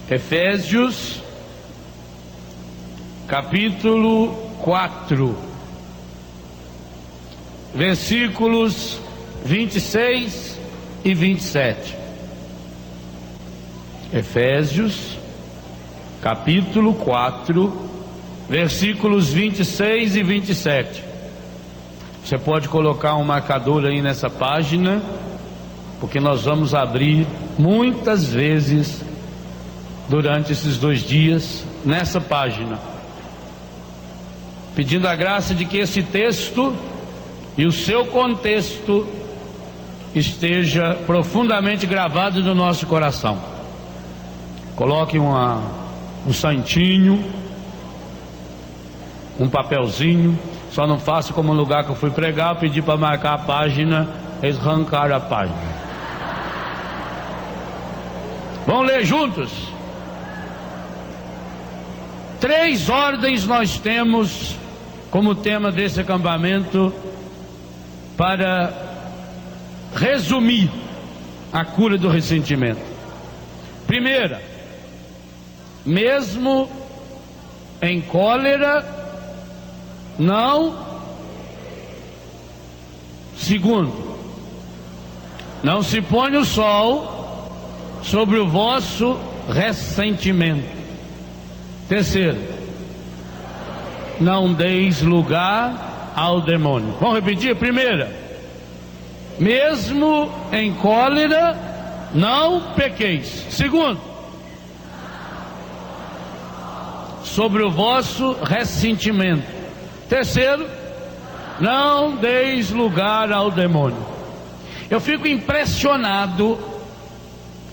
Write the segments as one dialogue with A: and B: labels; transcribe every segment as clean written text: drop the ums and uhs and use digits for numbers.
A: Efésios, capítulo 4, versículos 26 e 27. Efésios, capítulo 4, versículos 26 e 27. Você pode colocar um marcador aí nessa página, porque nós vamos abrir muitas vezes durante esses 2 dias nessa página, pedindo a graça de que esse texto e o seu contexto esteja profundamente gravado no nosso coração. Coloque um santinho, um papelzinho. Só não faça como no lugar que eu fui pregar, eu pedi para marcar a página, eles arrancaram a página. Vamos ler juntos? 3 ordens nós temos como tema desse acampamento para resumir a cura do ressentimento. Primeira, mesmo em cólera, não. Segundo, não se põe o sol sobre o vosso ressentimento. Terceiro, não deis lugar ao demônio. Vamos repetir? Primeira, mesmo em cólera, não pequeis. Segundo, sobre o vosso ressentimento. Terceiro, não deis lugar ao demônio. Eu fico impressionado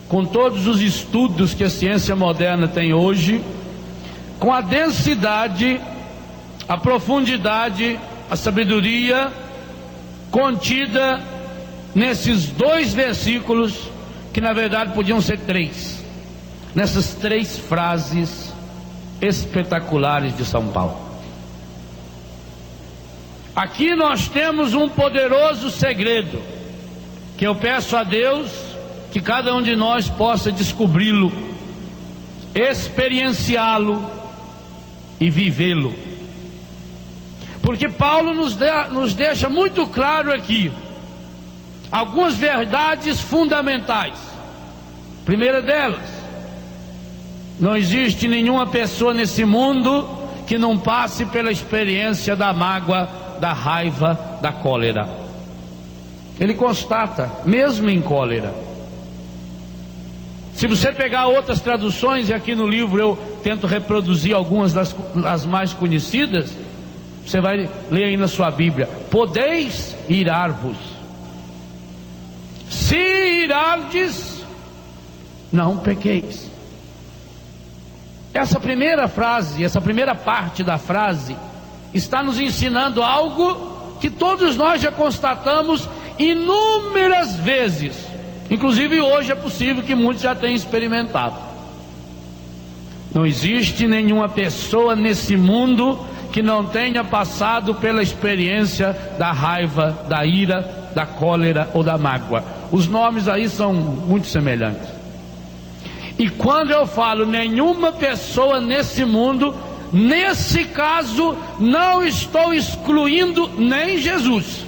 A: com todos os estudos que a ciência moderna tem hoje, com a densidade, a profundidade, a sabedoria contida nesses 2 versículos, que na verdade podiam ser 3, nessas 3 frases espetaculares de São Paulo. Aqui nós temos um poderoso segredo, que eu peço a Deus que cada um de nós possa descobri-lo, experienciá-lo e vivê-lo. Porque Paulo nos deixa muito claro aqui algumas verdades fundamentais. Primeira delas, não existe nenhuma pessoa nesse mundo que não passe pela experiência da mágoa, da raiva, da cólera. Ele constata, mesmo em cólera. Se você pegar outras traduções, e aqui no livro eu tento reproduzir algumas das mais conhecidas, você vai ler aí na sua Bíblia: podeis irar-vos. Se irardes, não pequeis. Essa primeira frase, essa primeira parte da frase, está nos ensinando algo que todos nós já constatamos inúmeras vezes. Inclusive hoje é possível que muitos já tenham experimentado. Não existe nenhuma pessoa nesse mundo que não tenha passado pela experiência da raiva, da ira, da cólera ou da mágoa. Os nomes aí são muito semelhantes. E quando eu falo nenhuma pessoa nesse mundo, nesse caso não estou excluindo nem Jesus.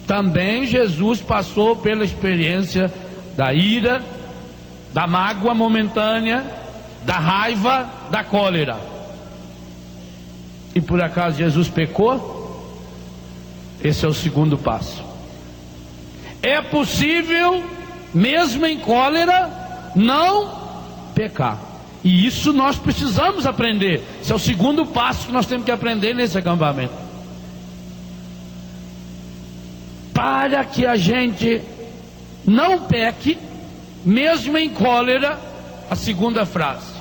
A: Também Jesus passou pela experiência da ira, da mágoa momentânea, da raiva, da cólera. E por acaso Jesus pecou? Esse é o segundo passo. É possível, mesmo em cólera, não pecar. E isso nós precisamos aprender. Esse é o segundo passo que nós temos que aprender nesse acampamento. Para que a gente não peque, mesmo em cólera, a segunda frase: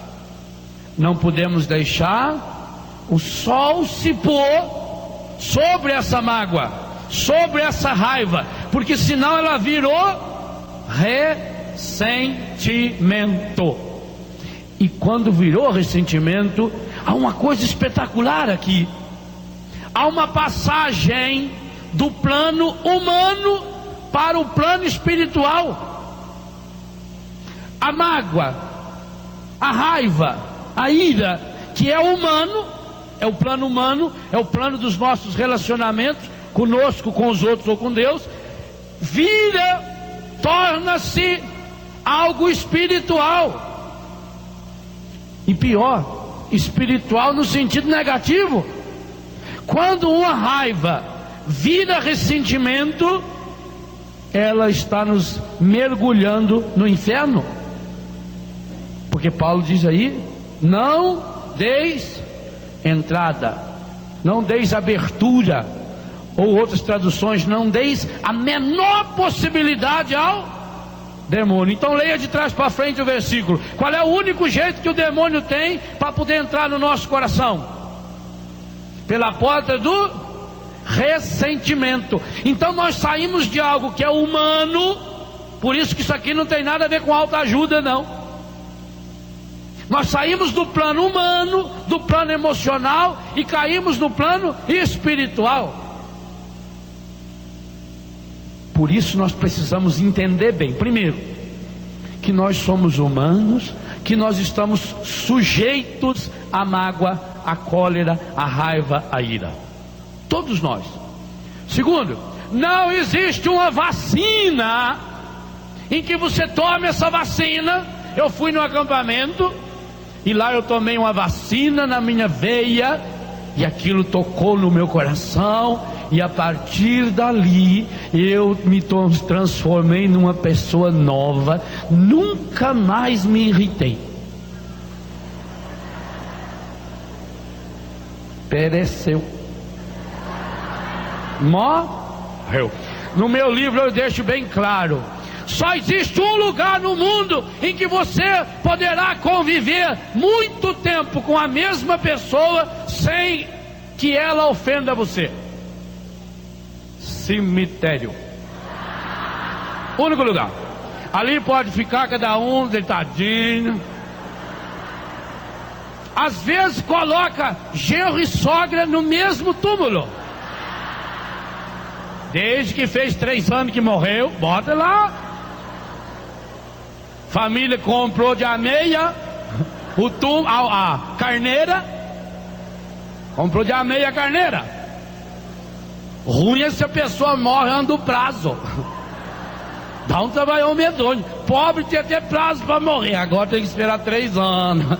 A: não podemos deixar o sol se pôr sobre essa mágoa, sobre essa raiva, porque senão ela virou ressentimento. E quando virou ressentimento, há uma coisa espetacular aqui. Há uma passagem do plano humano para o plano espiritual. A mágoa A raiva, a ira, que é humano, é o plano humano, é o plano dos nossos relacionamentos conosco, com os outros ou com Deus, torna-se algo espiritual. E pior, espiritual no sentido negativo. Quando uma raiva vira ressentimento, ela está nos mergulhando no inferno. Porque Paulo diz aí: não deis entrada, não deis abertura, ou outras traduções, não deis a menor possibilidade ao demônio. Então leia de trás para frente o versículo. Qual é o único jeito que o demônio tem para poder entrar no nosso coração? Pela porta do ressentimento. Então nós saímos de algo que é humano. Por isso que isso aqui não tem nada a ver com autoajuda, não. Nós saímos do plano humano, do plano emocional, e caímos no plano espiritual. Por isso nós precisamos entender bem, primeiro, que nós somos humanos, que nós estamos sujeitos à mágoa, à cólera, à raiva, à ira. Todos nós. Segundo, não existe uma vacina em que você tome essa vacina. Eu fui no acampamento e lá eu tomei uma vacina na minha veia e aquilo tocou no meu coração. E a partir dali eu me transformei numa pessoa nova. Nunca mais me irritei. Pereceu. Morreu. No meu livro eu deixo bem claro: só existe um lugar no mundo em que você poderá conviver muito tempo com a mesma pessoa sem que ela ofenda você. Cemitério. Único lugar. Ali pode ficar cada um deitadinho. Às vezes coloca genro e sogra no mesmo túmulo. Desde que fez 3 anos que morreu, bota lá. Família comprou de ameia a carneira. Comprou de ameia a carneira. Ruim é se a pessoa morre antes do prazo. Dá um trabalhão medonho. Pobre tinha até prazo para morrer. Agora tem que esperar 3 anos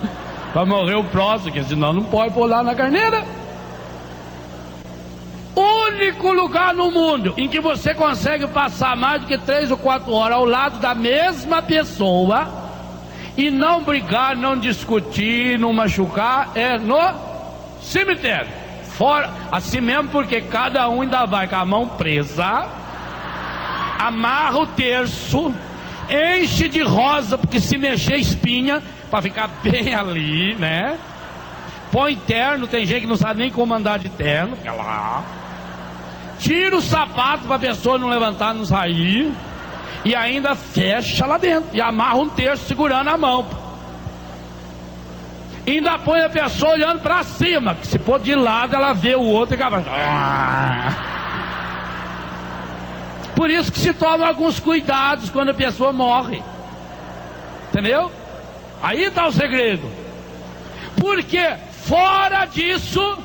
A: para morrer o próximo, porque senão não pode pôr lá na carneira. Único lugar no mundo em que você consegue passar mais do que 3 ou 4 horas ao lado da mesma pessoa e não brigar, não discutir, não machucar, é no cemitério. Fora, assim mesmo, porque cada um ainda vai com a mão presa, amarra o terço, enche de rosa, porque se mexer espinha, para ficar bem ali, né? Põe terno, tem gente que não sabe nem como andar de terno, fica lá. Tira o sapato para a pessoa não levantar, não sair, e ainda fecha lá dentro, e amarra um terço segurando a mão. E ainda põe a pessoa olhando para cima, que se pôr de lado ela vê o outro e acaba. Por isso que se toma alguns cuidados quando a pessoa morre. Entendeu? Aí está o segredo. Porque fora disso,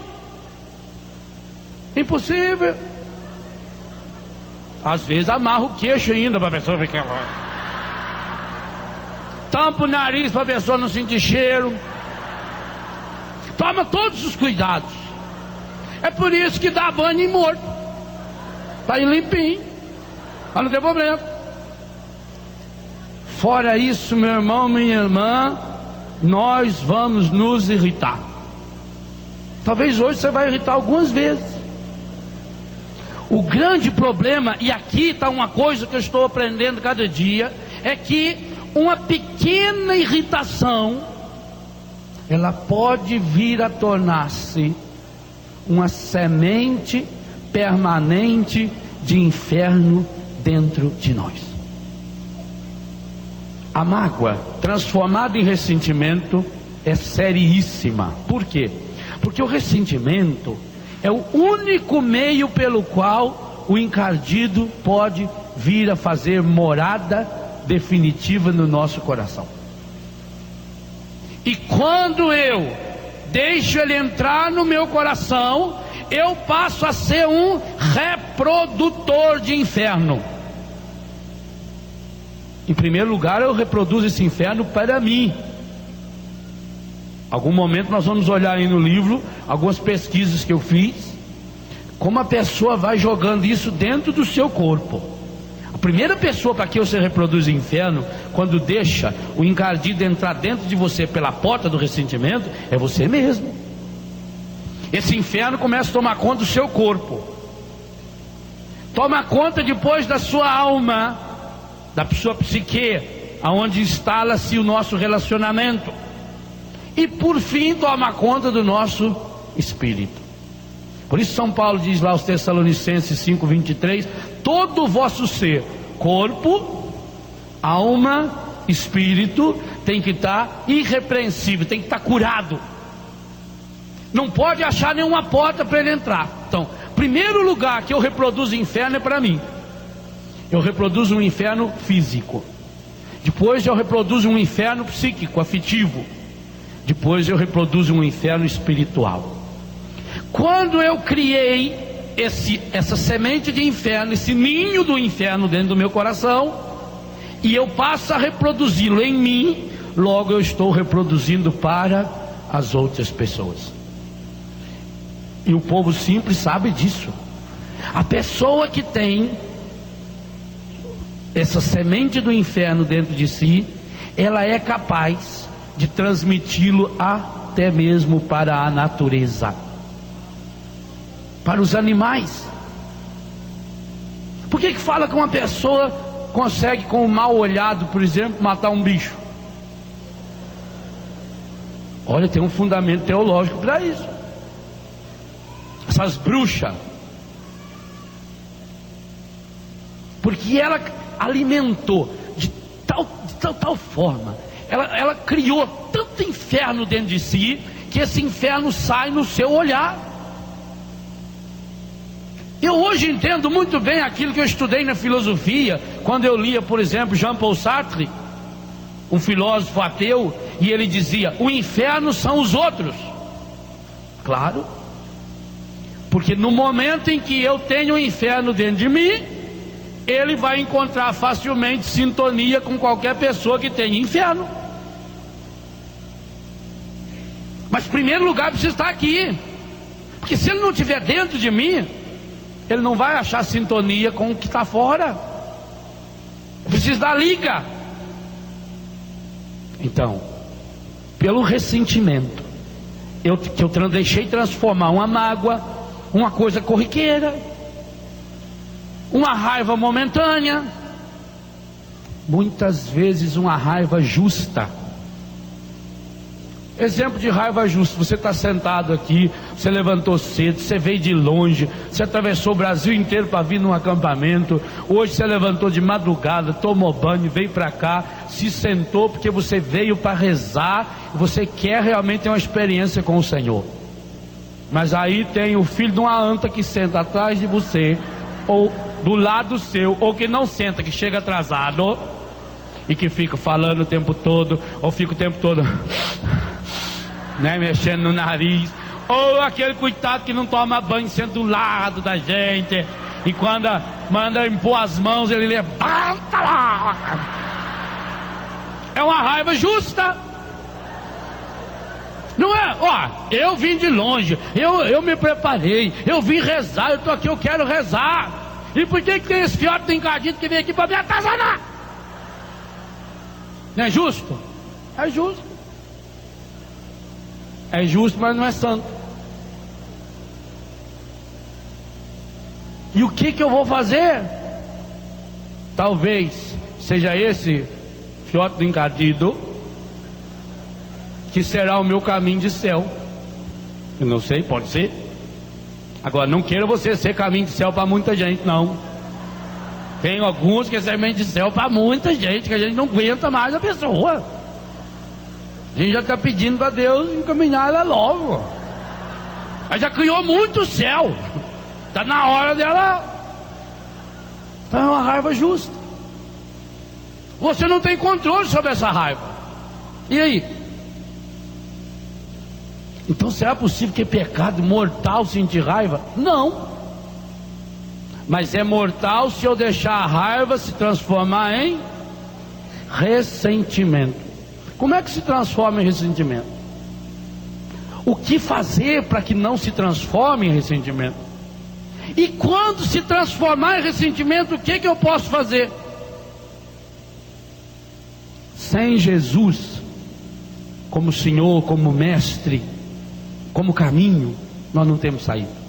A: impossível. Às vezes amarra o queixo ainda para a pessoa ficar lá. Tampa o nariz para a pessoa não sentir cheiro. Toma todos os cuidados. É por isso que dá banho em morto. Está aí limpinho. Mas não tem problema. Fora isso, meu irmão, minha irmã, nós vamos nos irritar. Talvez hoje você vai irritar algumas vezes. O grande problema, e aqui está uma coisa que eu estou aprendendo cada dia, é que uma pequena irritação ela pode vir a tornar-se uma semente permanente de inferno dentro de nós. A mágoa transformada em ressentimento é seríssima. Por quê? Porque o ressentimento é o único meio pelo qual o encardido pode vir a fazer morada definitiva no nosso coração. E quando eu deixo ele entrar no meu coração, eu passo a ser um reprodutor de inferno. Em primeiro lugar, eu reproduzo esse inferno para mim. Algum momento nós vamos olhar aí no livro algumas pesquisas que eu fiz, como a pessoa vai jogando isso dentro do seu corpo. A primeira pessoa para que você reproduz o inferno, quando deixa o encardido entrar dentro de você pela porta do ressentimento, é você mesmo. Esse inferno começa a tomar conta do seu corpo, toma conta depois da sua alma, da sua psique, aonde instala-se o nosso relacionamento, e por fim toma conta do nosso espírito. Por isso São Paulo diz lá aos Tessalonicenses 5:23: todo o vosso ser, corpo, alma, espírito, tem que estar irrepreensível, tem que estar curado. Não pode achar nenhuma porta para ele entrar. Então, primeiro lugar que eu reproduzo o inferno é para mim. Eu reproduzo um inferno físico. Depois eu reproduzo um inferno psíquico, afetivo. Depois eu reproduzo um inferno espiritual. Quando eu criei essa semente de inferno, esse ninho do inferno dentro do meu coração, e eu passo a reproduzi-lo em mim, logo eu estou reproduzindo para as outras pessoas. E o povo simples sabe disso. A pessoa que tem essa semente do inferno dentro de si, ela é capaz de transmiti-lo até mesmo para a natureza, para os animais. Por que fala que uma pessoa consegue, com um mal olhado, por exemplo, matar um bicho? Olha, tem um fundamento teológico para isso. Essas bruxas, porque ela alimentou de tal forma, ela criou tanto inferno dentro de si, que esse inferno sai no seu olhar. Eu hoje entendo muito bem aquilo que eu estudei na filosofia, quando eu lia, por exemplo, Jean-Paul Sartre, um filósofo ateu, e ele dizia: o inferno são os outros. Claro, porque no momento em que eu tenho o inferno dentro de mim, ele vai encontrar facilmente sintonia com qualquer pessoa que tenha inferno. Mas em primeiro lugar precisa estar aqui, porque se ele não estiver dentro de mim, ele não vai achar sintonia com o que está fora. Precisa da liga. Então, pelo ressentimento, eu deixei transformar uma mágoa, uma coisa corriqueira, uma raiva momentânea, muitas vezes uma raiva justa. Exemplo de raiva justa: você está sentado aqui, você levantou cedo, você veio de longe, você atravessou o Brasil inteiro para vir num acampamento. Hoje você levantou de madrugada, tomou banho, veio para cá, se sentou porque você veio para rezar, você quer realmente ter uma experiência com o Senhor. Mas aí tem o filho de uma anta que senta atrás de você, ou do lado seu, ou que não senta, que chega atrasado e que fica falando o tempo todo, ou fica o tempo todo né, mexendo no nariz, ou aquele coitado que não toma banho, senta do lado da gente, e quando manda impor as mãos, ele levanta lá. É uma raiva justa, não é? Ó, eu vim de longe, eu me preparei, eu vim rezar, eu estou aqui, eu quero rezar. E por que tem esse fiote de encardido que vem aqui para me atazanar? Não é justo? É justo. É justo, mas não é santo. E o que eu vou fazer? Talvez seja esse fiote do encardido que será o meu caminho de céu. Eu não sei, pode ser. Agora, não queira você ser caminho de céu para muita gente, não. Tem alguns que é caminho de céu para muita gente, que a gente não aguenta mais a pessoa. A gente já está pedindo para Deus encaminhar ela logo. Ela já criou muito céu. Está na hora dela. Então é uma raiva justa. Você não tem controle sobre essa raiva. E aí? Então será possível que é pecado mortal sentir raiva? Não. Mas é mortal se eu deixar a raiva se transformar em ressentimento. Como é que se transforma em ressentimento? O que fazer para que não se transforme em ressentimento? E quando se transformar em ressentimento, o que eu posso fazer? Sem Jesus como Senhor, como Mestre, como caminho, nós não temos saída.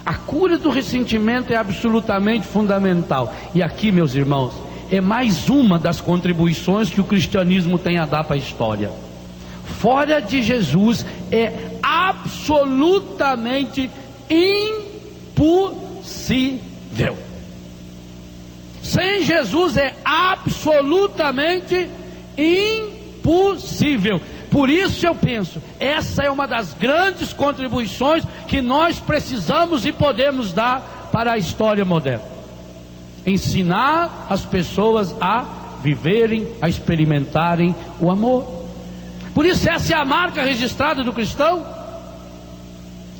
A: A cura do ressentimento é absolutamente fundamental. E aqui, meus irmãos, é mais uma das contribuições que o cristianismo tem a dar para a história. Fora de Jesus é absolutamente impossível. Sem Jesus é absolutamente impossível. Por isso eu penso, essa é uma das grandes contribuições que nós precisamos e podemos dar para a história moderna. Ensinar as pessoas a viverem, a experimentarem o amor. Por isso essa é a marca registrada do cristão.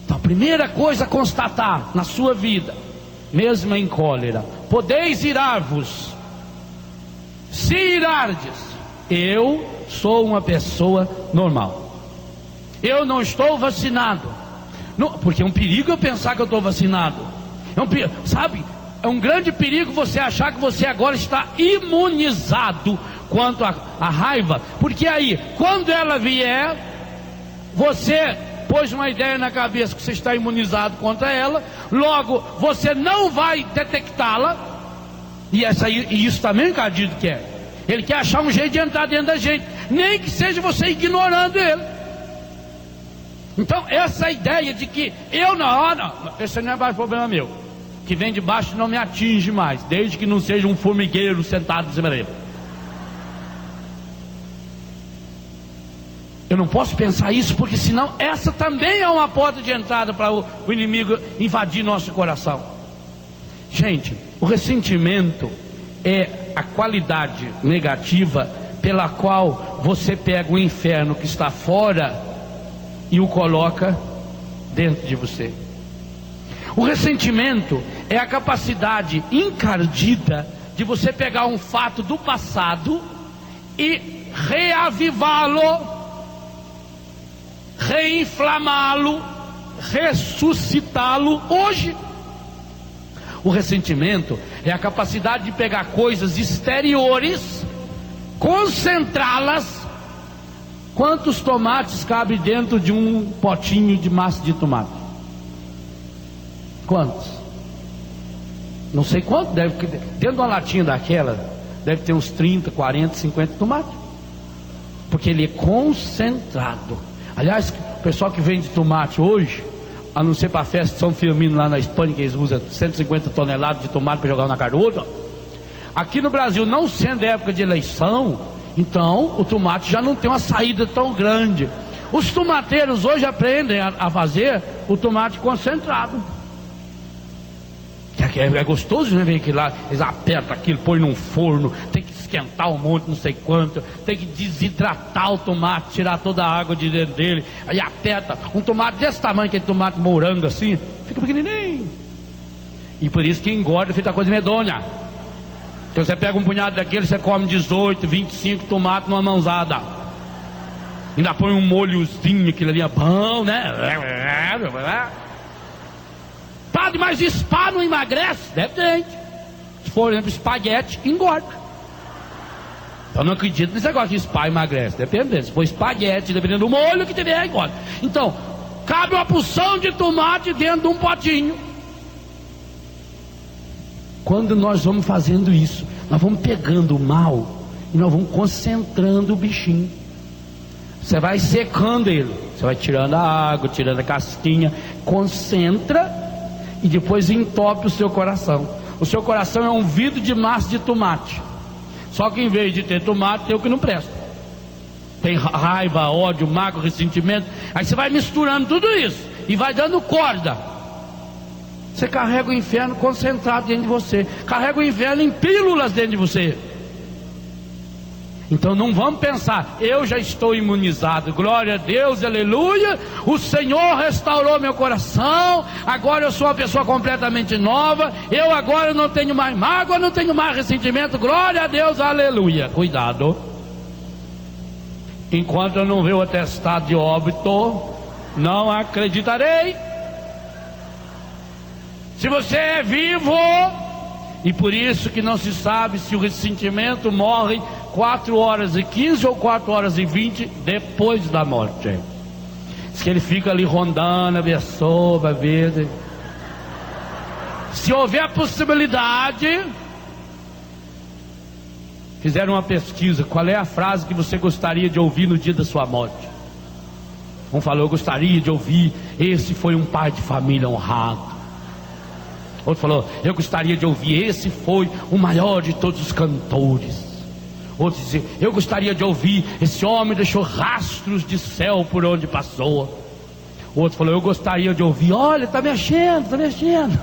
A: Então a primeira coisa a constatar na sua vida, mesmo em cólera: podeis irar-vos, se irardes, eu sou uma pessoa normal, eu não estou vacinado. Não, porque é um perigo eu pensar que eu estou vacinado. Sabe, é um grande perigo você achar que você agora está imunizado quanto à raiva. Porque aí, quando ela vier, você pôs uma ideia na cabeça que você está imunizado contra ela, logo você não vai detectá-la. E isso também o Cardido quer. Ele quer achar um jeito de entrar dentro da gente, nem que seja você ignorando ele. Então essa ideia de que eu não, esse não é mais problema meu, que vem de baixo não me atinge mais, desde que não seja um formigueiro sentado em cima dele. Eu não posso pensar isso, porque senão essa também é uma porta de entrada para o inimigo invadir nosso coração. Gente, o ressentimento é a qualidade negativa pela qual você pega o inferno que está fora e o coloca dentro de você. O ressentimento é a capacidade encardida de você pegar um fato do passado e reavivá-lo, reinflamá-lo, ressuscitá-lo hoje. O ressentimento é a capacidade de pegar coisas exteriores, concentrá-las. Quantos tomates cabe dentro de um potinho de massa de tomate? Quantos? Não sei quanto, dentro de uma latinha daquela deve ter uns 30, 40, 50 tomates, porque ele é concentrado. Aliás, o pessoal que vende tomate hoje, a não ser para a festa de São Firmino lá na Espanha, que eles usam 150 toneladas de tomate para jogar na cara do outro. Aqui no Brasil, não sendo época de eleição, então o tomate já não tem uma saída tão grande. Os tomateiros hoje aprendem a fazer o tomate concentrado, que é gostoso, né? Vem aqui lá, eles apertam aquilo, põe num forno, tem que esquentar um monte, não sei quanto, tem que desidratar o tomate, tirar toda a água de dentro dele, aí aperta. Um tomate desse tamanho, aquele tomate morango assim, fica pequenininho, e por isso que engorda, fica coisa medonha. Então você pega um punhado daquele, você come 18, 25 tomates numa mãozada, ainda põe um molhozinho, aquilo ali é bom, né? Padre, mas spa não emagrece? Depende. Se for, por exemplo, espaguete, engorda. Eu não acredito nesse negócio de spa emagrece. Depende. Se for espaguete, dependendo do molho que tiver, engorda. Então, cabe uma porção de tomate dentro de um potinho. Quando nós vamos fazendo isso, nós vamos pegando o mal e nós vamos concentrando o bichinho. Você vai secando ele, você vai tirando a água, tirando a casquinha, concentra e depois entope o seu coração. O seu coração é um vidro de massa de tomate, só que em vez de ter tomate, tem o que não presta. Tem raiva, ódio, mágoa, ressentimento. Aí você vai misturando tudo isso e vai dando corda. Você carrega o inferno concentrado dentro de você, carrega o inferno em pílulas dentro de você. Então não vamos pensar, eu já estou imunizado, glória a Deus, aleluia, o Senhor restaurou meu coração, agora eu sou uma pessoa completamente nova, eu agora não tenho mais mágoa, não tenho mais ressentimento, glória a Deus, aleluia. Cuidado, enquanto eu não ver o atestado de óbito, não acreditarei. Se você é vivo, e por isso que não se sabe se o ressentimento morre 4h15 ou 4h20 depois da morte. Diz que ele fica ali rondando a pessoa para ver. Se houver a possibilidade, fizeram uma pesquisa, qual é a frase que você gostaria de ouvir no dia da sua morte? Um falou, eu gostaria de ouvir, esse foi um pai de família honrado. Outro falou, eu gostaria de ouvir, esse foi o maior de todos os cantores. Outro dizia, eu gostaria de ouvir, esse homem deixou rastros de céu por onde passou. Outro falou, eu gostaria de ouvir, olha, está mexendo, está mexendo.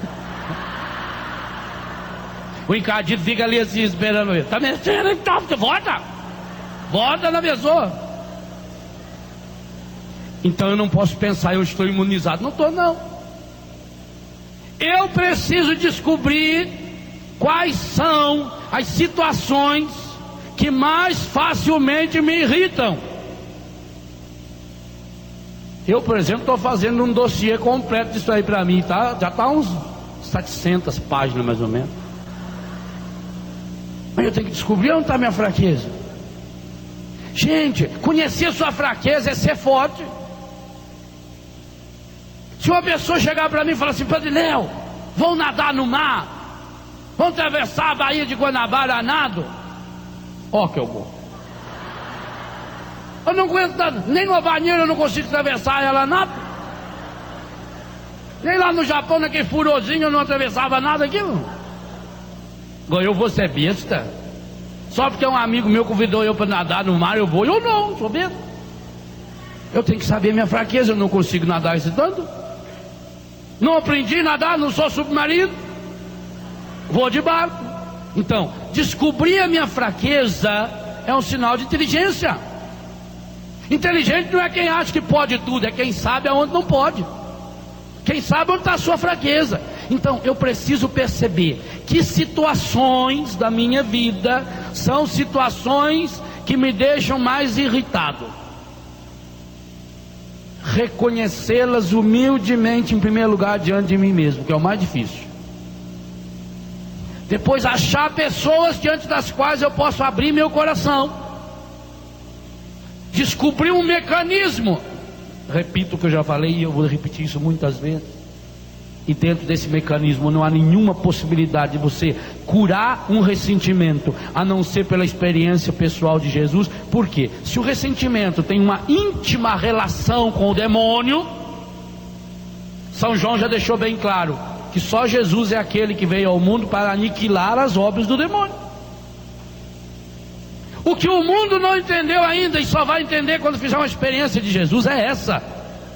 A: O encardido fica ali assim esperando ele, está mexendo, então, volta na pessoa. Então eu não posso pensar, eu estou imunizado. Não estou, não. Eu preciso descobrir quais são as situações que mais facilmente me irritam. Eu, por exemplo, estou fazendo um dossiê completo disso aí para mim, tá? Já está uns 700 páginas mais ou menos. Mas eu tenho que descobrir onde está a minha fraqueza. Gente, conhecer sua fraqueza é ser forte. Se uma pessoa chegar para mim e falar assim, Padre Léo, vão nadar no mar, vão atravessar a Baía de Guanabara a nado, ó que eu vou. Eu não aguento nada, nem numa banheira eu não consigo atravessar ela a nado. Nem lá no Japão, naquele furozinho, eu não atravessava nada aqui. Agora eu vou ser besta? Só porque um amigo meu convidou eu para nadar no mar, eu vou? Eu não, sou besta. Eu tenho que saber minha fraqueza, eu não consigo nadar esse tanto. Não aprendi a nadar, não sou submarino, vou de barco. Então, descobrir a minha fraqueza é um sinal de inteligência. Inteligente não é quem acha que pode tudo, é quem sabe aonde não pode. Quem sabe onde está a sua fraqueza. Então eu preciso perceber que situações da minha vida são situações que me deixam mais irritado. Reconhecê-las humildemente em primeiro lugar diante de mim mesmo, que é o mais difícil. Depois achar pessoas diante das quais eu posso abrir meu coração. Descobrir um mecanismo. Repito o que eu já falei e eu vou repetir isso muitas vezes. E dentro desse mecanismo não há nenhuma possibilidade de você curar um ressentimento, a não ser pela experiência pessoal de Jesus. Por quê? Se o ressentimento tem uma íntima relação com o demônio, São João já deixou bem claro que só Jesus é aquele que veio ao mundo para aniquilar as obras do demônio. O que o mundo não entendeu ainda, e só vai entender quando fizer uma experiência de Jesus, é essa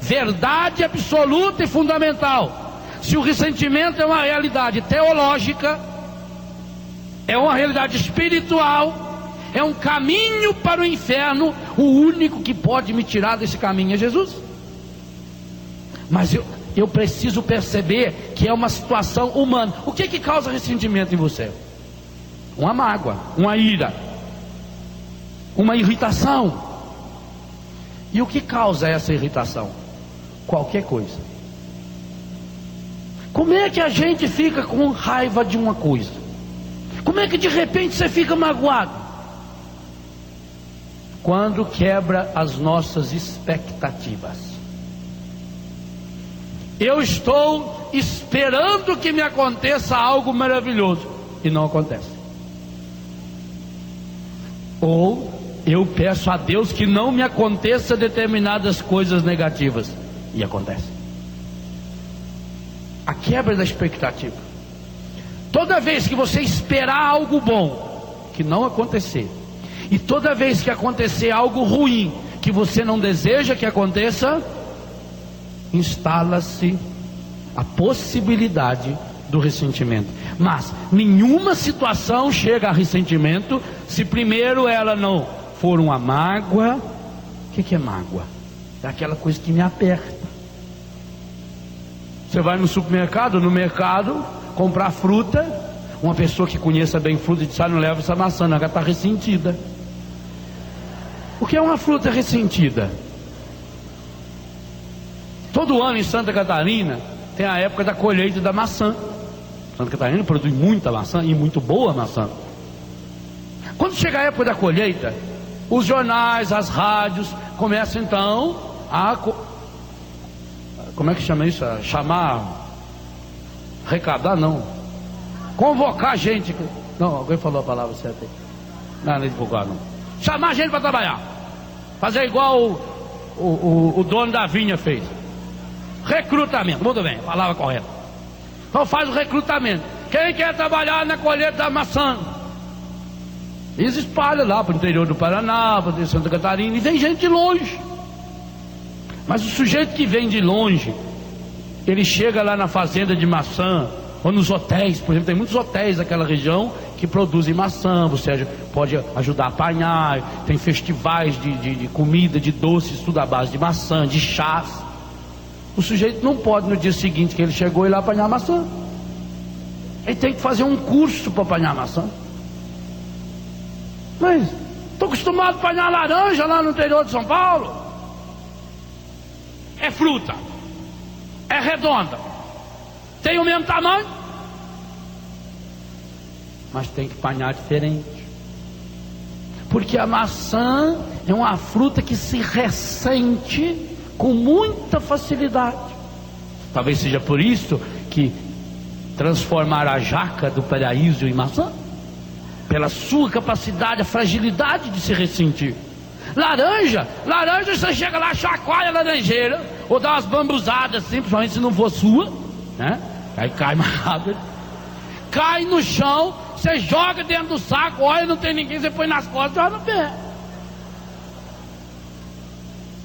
A: verdade absoluta e fundamental. Se o ressentimento é uma realidade teológica, é uma realidade espiritual, é um caminho para o inferno, o único que pode me tirar desse caminho é Jesus. Mas eu preciso perceber que é uma situação humana. O que causa ressentimento em você? Uma mágoa, uma ira, uma irritação. E o que causa essa irritação? Qualquer coisa. Como é que a gente fica com raiva de uma coisa? Como é que de repente você fica magoado? Quando quebra as nossas expectativas. Eu estou esperando que me aconteça algo maravilhoso e não acontece. Ou eu peço a Deus que não me aconteça determinadas coisas negativas e acontece. A quebra da expectativa. Toda vez que você esperar algo bom que não acontecer, e toda vez que acontecer algo ruim que você não deseja que aconteça, instala-se a possibilidade do ressentimento. Mas nenhuma situação chega a ressentimento se primeiro ela não for uma mágoa, o que é mágoa? É aquela coisa que me aperta. Você vai no supermercado, no mercado, comprar fruta. Uma pessoa que conheça bem fruta diz: não leva essa maçã, não, ela está ressentida. O que é uma fruta ressentida? Todo ano em Santa Catarina tem a época da colheita da maçã. Santa Catarina produz muita maçã e muito boa maçã. Quando chega a época da colheita, os jornais, as rádios começam então a... Como é que chama isso? Chamar... Arrecadar, não. Convocar gente. Não, alguém falou a palavra certa aí. Não, não é divulgar, não. Chamar gente para trabalhar. Fazer igual o dono da vinha fez. Recrutamento, muito bem, palavra correta. Então faz o recrutamento. Quem quer trabalhar na colheita da maçã? Eles espalham lá para o interior do Paraná, para o Santa Catarina, e vem gente de longe. Mas o sujeito que vem de longe, ele chega lá na fazenda de maçã, ou nos hotéis, por exemplo, tem muitos hotéis naquela região que produzem maçã, você pode ajudar a apanhar, tem festivais de comida, de doces, tudo à base de maçã, de chás. O sujeito não pode no dia seguinte que ele chegou ir lá apanhar maçã. Ele tem que fazer um curso para apanhar maçã. Mas estou acostumado a apanhar laranja lá no interior de São Paulo. É fruta, é redonda, tem o mesmo tamanho, mas tem que apanhar diferente. Porque a maçã é uma fruta que se ressente com muita facilidade. Talvez seja por isso que transformar a jaca do paraíso em maçã, pela sua capacidade, a fragilidade de se ressentir. Laranja, você chega lá, chacoalha a laranjeira, ou dá umas bambuzadas assim, principalmente se não for sua, né? Aí cai mais rápido. Cai no chão, você joga dentro do saco, olha, não tem ninguém, você põe nas costas e joga no pé.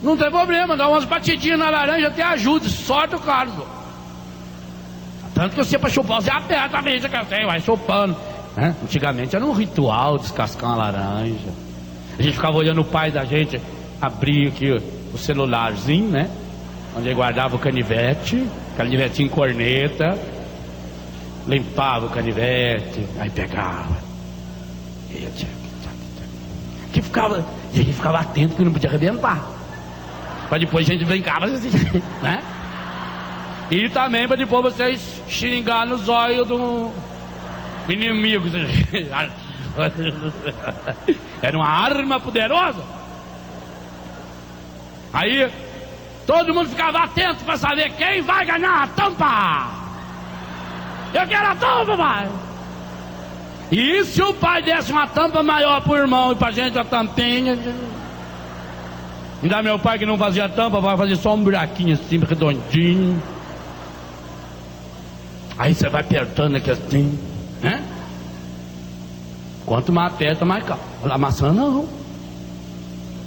A: Não tem problema, dá umas batidinhas na laranja, até ajuda, sorte o Carlos. Tanto que você para chupar, você aperta a mesa que eu tenho, vai chupando. Né? Antigamente era um ritual descascar uma laranja. A gente ficava olhando o pai da gente abrir aqui o celularzinho, né? Onde ele guardava o canivete, canivetinho corneta, limpava o canivete, aí pegava. E a gente ficava atento que não podia arrebentar. Para depois a gente brincava assim, né? E também para depois vocês xingar nos olhos do inimigo. Era uma arma poderosa. Aí todo mundo ficava atento para saber quem vai ganhar a tampa. Eu quero a tampa, pai. E se o pai desse uma tampa maior pro irmão e pra gente a tampinha? Ainda meu pai que não fazia tampa, vai fazer só um buraquinho assim, redondinho. Aí você vai apertando aqui assim, né? Quanto mais aperta, mais calma. A maçã não.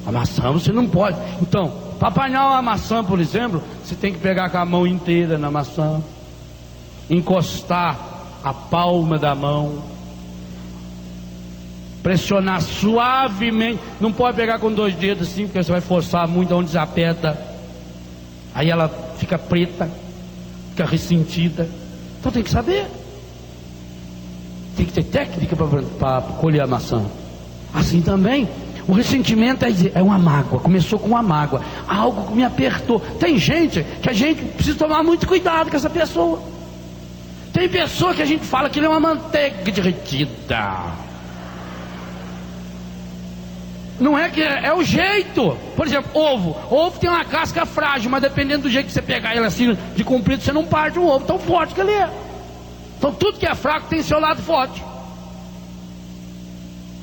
A: A maçã você não pode. Então, para apanhar uma maçã, por exemplo, você tem que pegar com a mão inteira na maçã, encostar a palma da mão, pressionar suavemente. Não pode pegar com 2 dedos assim, porque você vai forçar muito onde você aperta. Aí ela fica preta, fica ressentida. Então tem que saber. Tem que ter técnica para colher a maçã. Assim também, o ressentimento é uma mágoa. Começou com uma mágoa, algo que me apertou. Tem gente que a gente precisa tomar muito cuidado com essa pessoa. Tem pessoa que a gente fala que ele é uma manteiga derretida. Não é que é o jeito. Por exemplo, ovo. Ovo tem uma casca frágil, mas dependendo do jeito que você pegar ele assim de comprido, você não parte o ovo tão forte que ele é. Então tudo que é fraco tem seu lado forte.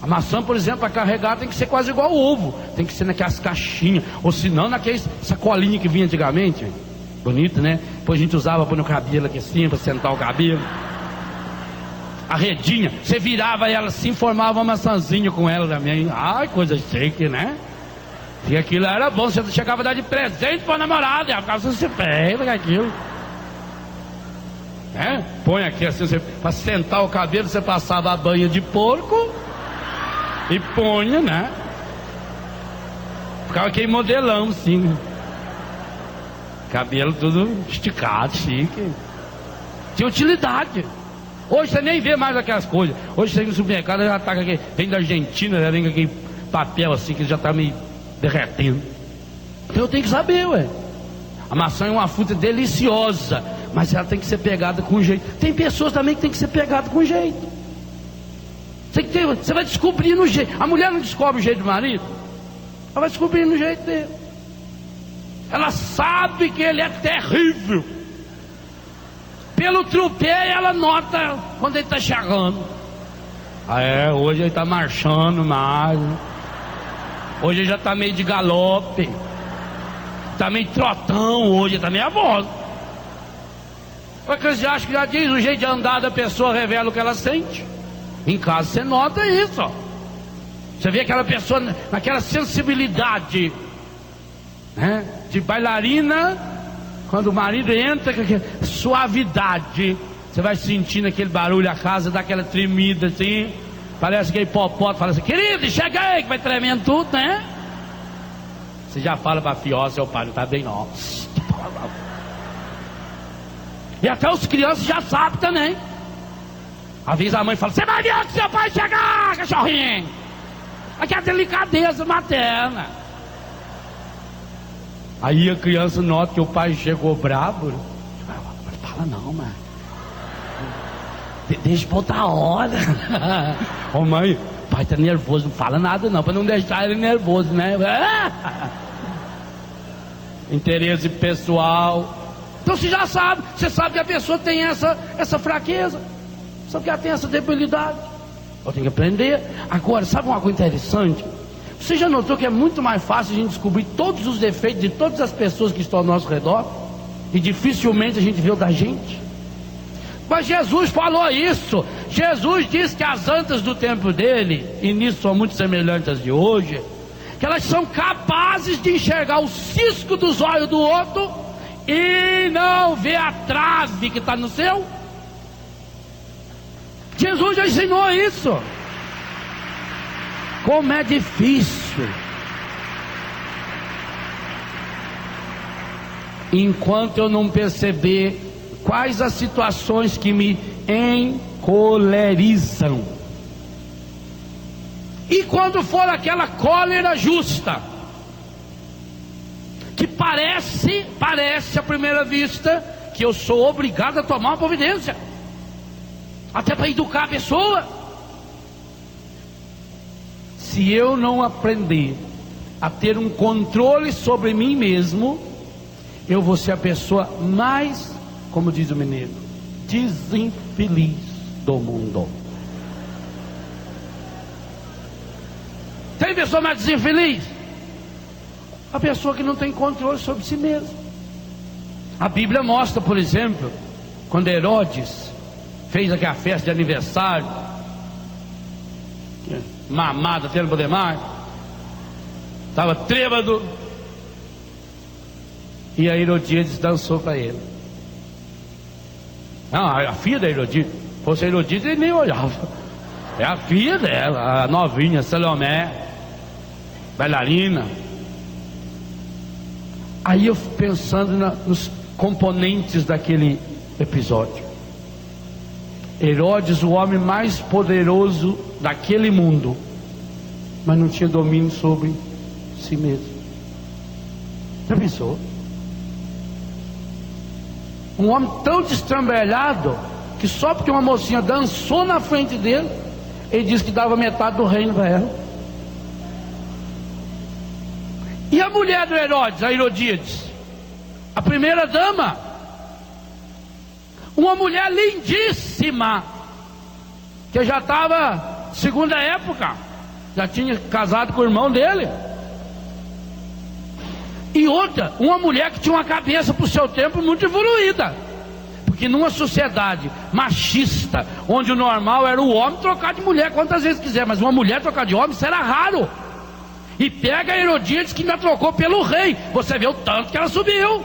A: A maçã, por exemplo, para carregar tem que ser quase igual ao ovo. Tem que ser naquelas caixinhas, ou se não naquelas sacolinhas que vinha antigamente. Bonito, né? Depois a gente usava para no cabelo aqui assim, para sentar o cabelo. A redinha, você virava ela assim, formava uma maçãzinha com ela também. Ai, coisa chique, né? E aquilo era bom, você chegava a dar de presente para a namorada, e ela ficava assim, pega aquilo. É? Põe aqui assim, para sentar o cabelo, você passava a banha de porco e punha, né? Ficava aquele modelão assim, cabelo tudo esticado, chique. Tinha utilidade. Hoje você nem vê mais aquelas coisas. Hoje você vem no supermercado, já tá com aquele, vem da Argentina, já vem com aquele papel assim que já tá meio derretendo. Então eu tenho que saber, ué. A maçã é uma fruta deliciosa, mas ela tem que ser pegada com jeito. Tem pessoas também que tem que ser pegada com jeito. Você vai descobrir no jeito. A mulher não descobre o jeito do marido, ela vai descobrir no jeito dele. Ela sabe que ele é terrível. Pelo trupé ela nota quando ele está chegando. Hoje ele está marchando mais. Hoje ele já está meio de galope. Está meio trotão hoje, está meio avoso. Porque você acha que já diz, o jeito de andar da pessoa revela o que ela sente. Em casa você nota isso, ó. Você vê aquela pessoa naquela sensibilidade, né? De bailarina. Quando o marido entra com aquela suavidade, você vai sentindo aquele barulho, a casa dá aquela tremida assim. Parece que hipopótamo fala assim: querido, chega aí que vai tremendo tudo, né? Você já fala pra fió, seu pai não tá bem não. E até os crianças já sabem também. Avisa a mãe e fala: você vai ver onde seu pai chegar, cachorrinho. Aqui é a delicadeza materna. Aí a criança nota que o pai chegou bravo. Não fala não, mãe. Deixa pra outra hora. Ô mãe, o pai tá nervoso, não fala nada não, pra não deixar ele nervoso, né? Interesse pessoal. Então você já sabe, você sabe que a pessoa tem essa fraqueza, sabe que ela tem essa debilidade. Eu tenho que aprender. Agora, sabe uma coisa interessante? Você já notou que é muito mais fácil a gente descobrir todos os defeitos de todas as pessoas que estão ao nosso redor? E dificilmente a gente vê o da gente. Mas Jesus falou isso. Jesus disse que as antas do tempo dele, e nisso são muito semelhantes às de hoje, que elas são capazes de enxergar o cisco dos olhos do outro e não ver a trave que está no seu. Jesus já ensinou isso. Como é difícil. Enquanto eu não perceber quais as situações que me encolerizam. E quando for aquela cólera justa, que parece à primeira vista que eu sou obrigado a tomar uma providência, até para educar a pessoa. Se eu não aprender a ter um controle sobre mim mesmo, eu vou ser a pessoa mais, como diz o mineiro, desinfeliz do mundo. Tem pessoa mais desinfeliz? A pessoa que não tem controle sobre si mesmo. A Bíblia mostra, por exemplo, quando Herodes fez aquela festa de aniversário, mamado até não poder mais, estava trêbado, e a Herodíades dançou para ele. Não, a filha da Herodíades, se fosse a Herodíades ele nem olhava. É a filha dela, a novinha, Salomé, bailarina. Aí eu fico pensando nos componentes daquele episódio. Herodes, o homem mais poderoso daquele mundo, mas não tinha domínio sobre si mesmo. Já pensou? Um homem tão destrambelhado que só porque uma mocinha dançou na frente dele, ele disse que dava metade do reino para ela. E a mulher do Herodes, a Herodíades, a primeira dama, uma mulher lindíssima, que já estava segunda época, já tinha casado com o irmão dele. E outra, uma mulher que tinha uma cabeça para o seu tempo muito evoluída, porque numa sociedade machista, onde o normal era o homem trocar de mulher quantas vezes quiser, mas uma mulher trocar de homem, isso era raro. E pega a Herodíades, que ainda trocou pelo rei, você vê o tanto que ela subiu.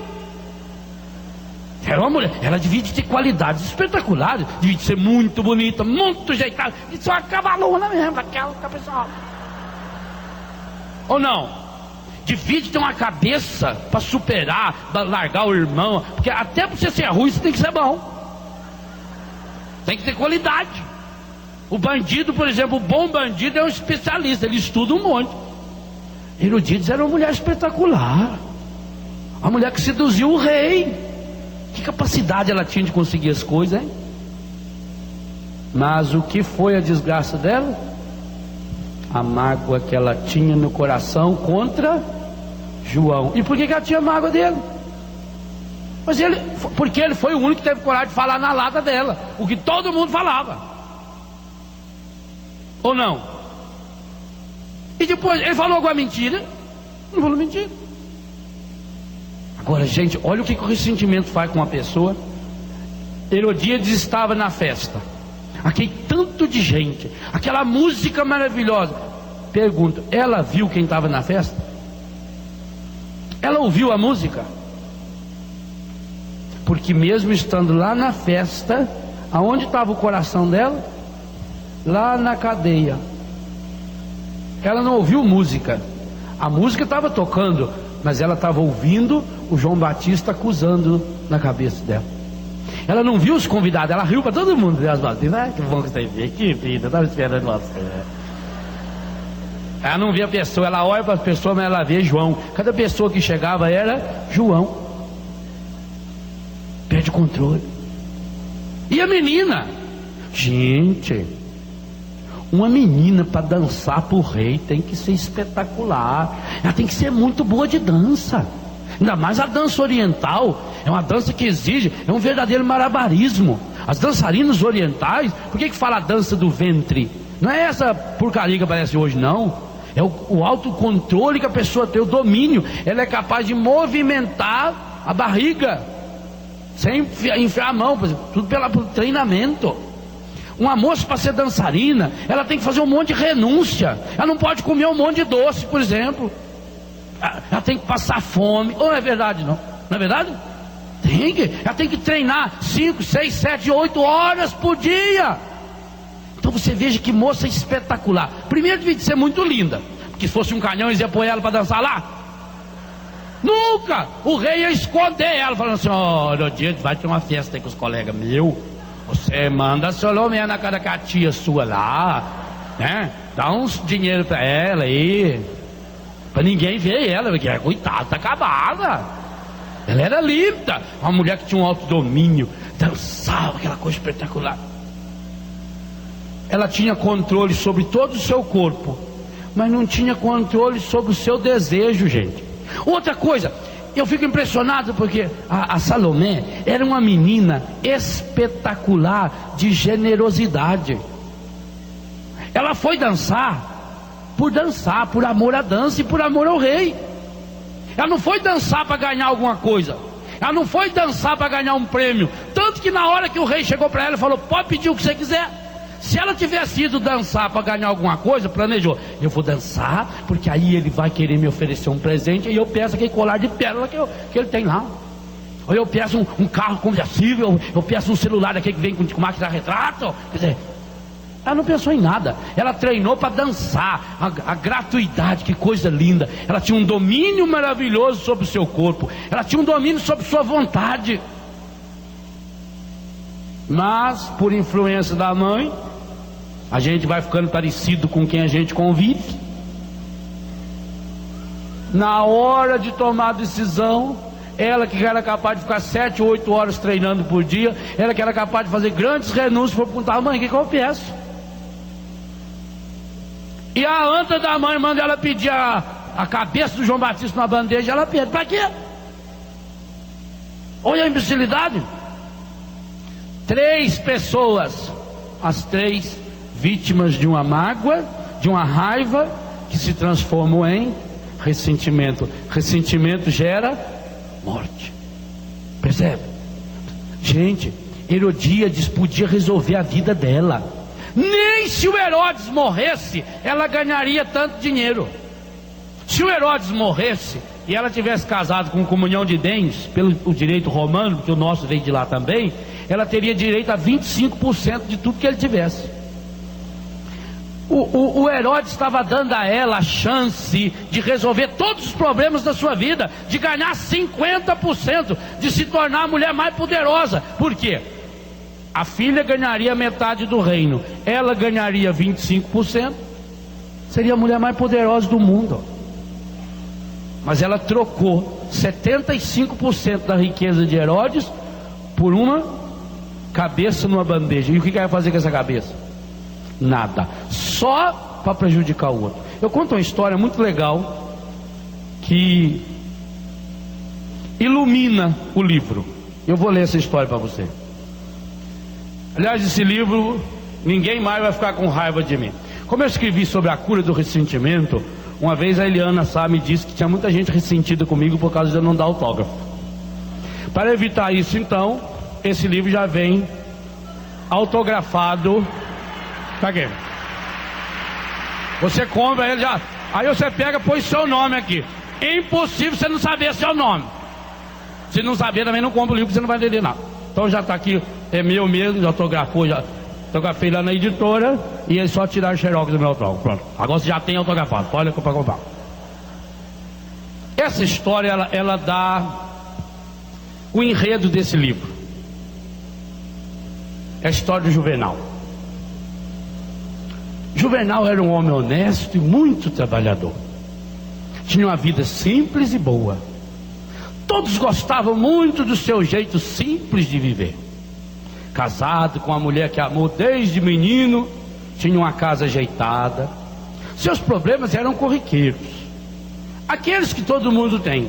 A: Era uma mulher, ela devia ter qualidades espetaculares, devia ser muito bonita, muito jeitada, de ser uma cavalona mesmo, aquela pessoal. Ou não? Difícil ter uma cabeça para superar, para largar o irmão, porque até para você ser ruim você tem que ser bom, tem que ter qualidade. O bandido, por exemplo, o bom bandido é um especialista, ele estuda um monte. Herodíades era uma mulher espetacular, a mulher que seduziu o rei. Que capacidade ela tinha de conseguir as coisas, hein? Mas o que foi a desgraça dela? A mágoa que ela tinha no coração contra João. E por que ela tinha mágoa dele? Porque ele foi o único que teve coragem de falar na lata dela o que todo mundo falava. Ou não? E depois ele falou alguma mentira? Não falou mentira. Agora, gente, olha o que o ressentimento faz com uma pessoa. Herodíades estava na festa, aquele tanto de gente, aquela música maravilhosa. Pergunto, ela viu quem estava na festa? Ela ouviu a música? Porque mesmo estando lá na festa, aonde estava o coração dela? Lá na cadeia. Ela não ouviu música. A música estava tocando, mas ela estava ouvindo o João Batista acusando na cabeça dela. Ela não viu os convidados, ela riu para todo mundo. Que bom que você veio, que vida, estava esperando você. Ela não via a pessoa, ela olha para as pessoas, mas ela vê João. Cada pessoa que chegava era João. Perde o controle. E a menina? Gente, uma menina para dançar para o rei tem que ser espetacular. Ela tem que ser muito boa de dança. Ainda mais a dança oriental. É uma dança que exige, é um verdadeiro malabarismo. As dançarinas orientais, por que fala a dança do ventre? Não é essa porcaria que aparece hoje, não. É o autocontrole que a pessoa tem, o domínio. Ela é capaz de movimentar a barriga sem enfiar a mão, por exemplo, tudo pelo treinamento. Uma moça, para ser dançarina, ela tem que fazer um monte de renúncia. Ela não pode comer um monte de doce, por exemplo. Ela tem que passar fome. Ou não é verdade, não? Não é verdade? Ela tem que treinar 5, 6, 7, 8 horas por dia. Então você veja que moça espetacular. Primeiro devia ser muito linda, porque se fosse um canhão eles iam pôr ela para dançar lá? Nunca! O rei ia esconder ela, falando assim: olha, o dia vai ter uma festa aí com os colegas meus. Você manda a Salomé na cara da tia sua lá, né? Dá uns dinheiro para ela aí, para ninguém ver ela, porque coitada, tá acabada. Ela era linda, uma mulher que tinha um alto domínio, dançava, aquela coisa espetacular. Ela tinha controle sobre todo o seu corpo, mas não tinha controle sobre o seu desejo, gente. Outra coisa, eu fico impressionado porque a Salomé era uma menina espetacular de generosidade. Ela foi dançar, por amor à dança e por amor ao rei. Ela não foi dançar para ganhar alguma coisa. Ela não foi dançar para ganhar um prêmio. Tanto que na hora que o rei chegou para ela e falou: pode pedir o que você quiser. Se ela tivesse ido dançar para ganhar alguma coisa, planejou: eu vou dançar, porque aí ele vai querer me oferecer um presente, e eu peço aquele colar de pérola que ele tem lá. Ou eu peço um carro conversível, eu peço um celular aquele que vem com máquina de retrato. Quer dizer, ela não pensou em nada. Ela treinou para dançar. A gratuidade, que coisa linda. Ela tinha um domínio maravilhoso sobre o seu corpo. Ela tinha um domínio sobre sua vontade. Mas, por influência da mãe, a gente vai ficando parecido com quem a gente convive. Na hora de tomar a decisão, ela que era capaz de ficar 7 ou 8 horas treinando por dia, ela que era capaz de fazer grandes renúncias, foi perguntar: mãe, o que eu peço? E a anta da mãe manda ela pedir a cabeça do João Batista numa bandeja. Ela pede, para quê? Olha a imbecilidade. 3 pessoas, as 3 vítimas de uma mágoa, de uma raiva, que se transformam em ressentimento. Ressentimento gera morte. Percebe? Gente, Herodíades podia resolver a vida dela. Nem se o Herodes morresse, ela ganharia tanto dinheiro. Se o Herodes morresse e ela tivesse casado com comunhão de bens, pelo o direito romano, porque o nosso veio de lá também, ela teria direito a 25% de tudo que ele tivesse. O Herodes estava dando a ela a chance de resolver todos os problemas da sua vida, de ganhar 50%, de se tornar a mulher mais poderosa. Por quê? A filha ganharia metade do reino, ela ganharia 25%, seria a mulher mais poderosa do mundo. Mas ela trocou 75% da riqueza de Herodes por uma cabeça numa bandeja. E o que ela vai fazer com essa cabeça? Nada, só para prejudicar o outro. Eu conto uma história muito legal que ilumina o livro. Eu vou ler essa história para você. Aliás, esse livro, ninguém mais vai ficar com raiva de mim. Como eu escrevi sobre a cura do ressentimento, uma vez a Eliana Sá me disse que tinha muita gente ressentida comigo por causa de eu não dar autógrafo. Para evitar isso, então, esse livro já vem autografado. Pra quê? Você compra ele já. Aí você pega, põe seu nome aqui. É impossível você não saber seu nome. Se não saber, também não compra o livro, porque você não vai vender nada. Então já está aqui, é meu mesmo, já autografou, já autografei lá na editora. E é só tirar o xerox do meu autógrafo. Pronto. Agora você já tem autografado, pode comprar. Essa história, ela dá o enredo desse livro. É a história do Juvenal. Juvenal era um homem honesto e muito trabalhador. Tinha uma vida simples e boa. Todos gostavam muito do seu jeito simples de viver. Casado com uma mulher que amou desde menino, tinha uma casa ajeitada. Seus problemas eram corriqueiros, aqueles que todo mundo tem.